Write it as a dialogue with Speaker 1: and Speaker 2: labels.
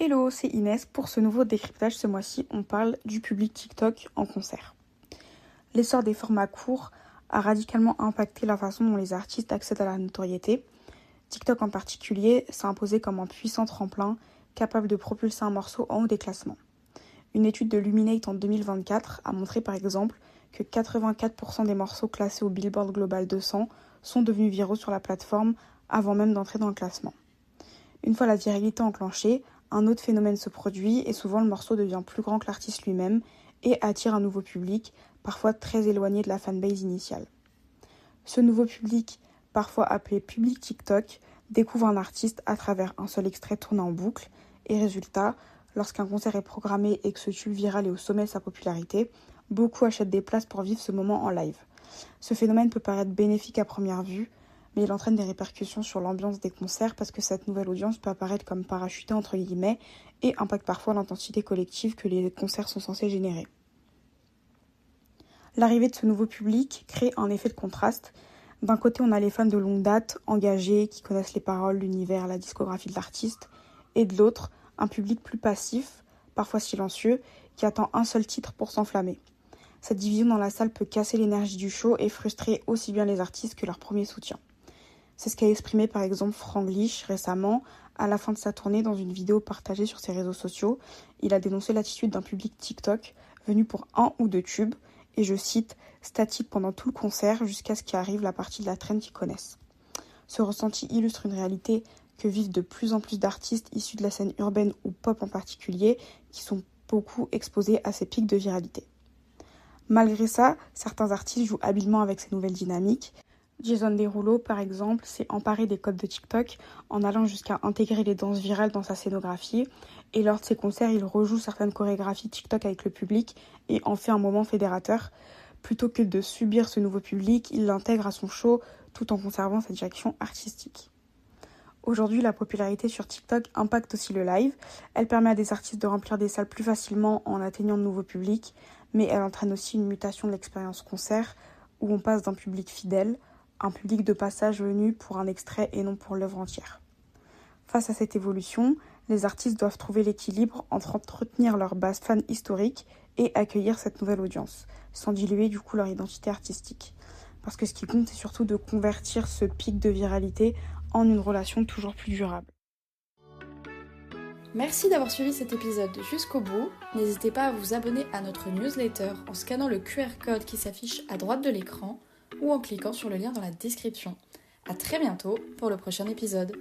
Speaker 1: Hello, c'est Inès. Pour ce nouveau décryptage, ce mois-ci, on parle du public TikTok en concert. L'essor des formats courts a radicalement impacté la façon dont les artistes accèdent à la notoriété. TikTok en particulier s'est imposé comme un puissant tremplin capable de propulser un morceau en haut des classements. Une étude de Luminate en 2024 a montré par exemple que 84% des morceaux classés au Billboard Global 200 sont devenus viraux sur la plateforme avant même d'entrer dans le classement. Une fois la viralité enclenchée, un autre phénomène se produit et souvent le morceau devient plus grand que l'artiste lui-même et attire un nouveau public, parfois très éloigné de la fanbase initiale. Ce nouveau public, parfois appelé public TikTok, découvre un artiste à travers un seul extrait tourné en boucle et résultat, lorsqu'un concert est programmé et que ce tube viral est au sommet de sa popularité, beaucoup achètent des places pour vivre ce moment en live. Ce phénomène peut paraître bénéfique à première vue, mais il entraîne des répercussions sur l'ambiance des concerts parce que cette nouvelle audience peut apparaître comme parachutée entre guillemets et impacte parfois l'intensité collective que les concerts sont censés générer. L'arrivée de ce nouveau public crée un effet de contraste. D'un côté, on a les fans de longue date, engagés, qui connaissent les paroles, l'univers, la discographie de l'artiste, et de l'autre, un public plus passif, parfois silencieux, qui attend un seul titre pour s'enflammer. Cette division dans la salle peut casser l'énergie du show et frustrer aussi bien les artistes que leur premier soutien. C'est ce qu'a exprimé par exemple Franglish récemment à la fin de sa tournée dans une vidéo partagée sur ses réseaux sociaux. Il a dénoncé l'attitude d'un public TikTok venu pour un ou deux tubes et je cite « statique pendant tout le concert jusqu'à ce qu'arrive la partie de la traîne qu'ils connaissent ». Ce ressenti illustre une réalité que vivent de plus en plus d'artistes issus de la scène urbaine ou pop en particulier qui sont beaucoup exposés à ces pics de viralité. Malgré ça, certains artistes jouent habilement avec ces nouvelles dynamiques. Jason Derulo, par exemple, s'est emparé des codes de TikTok en allant jusqu'à intégrer les danses virales dans sa scénographie. Et lors de ses concerts, il rejoue certaines chorégraphies TikTok avec le public et en fait un moment fédérateur. Plutôt que de subir ce nouveau public, il l'intègre à son show tout en conservant sa direction artistique. Aujourd'hui, la popularité sur TikTok impacte aussi le live. Elle permet à des artistes de remplir des salles plus facilement en atteignant de nouveaux publics, mais elle entraîne aussi une mutation de l'expérience concert où on passe d'un public fidèle un public de passage venu pour un extrait et non pour l'œuvre entière. Face à cette évolution, les artistes doivent trouver l'équilibre entre entretenir leur base fan historique et accueillir cette nouvelle audience, sans diluer du coup leur identité artistique. Parce que ce qui compte, c'est surtout de convertir ce pic de viralité en une relation toujours plus durable.
Speaker 2: Merci d'avoir suivi cet épisode jusqu'au bout. N'hésitez pas à vous abonner à notre newsletter en scannant le QR code qui s'affiche à droite de l'écran ou en cliquant sur le lien dans la description. À très bientôt pour le prochain épisode.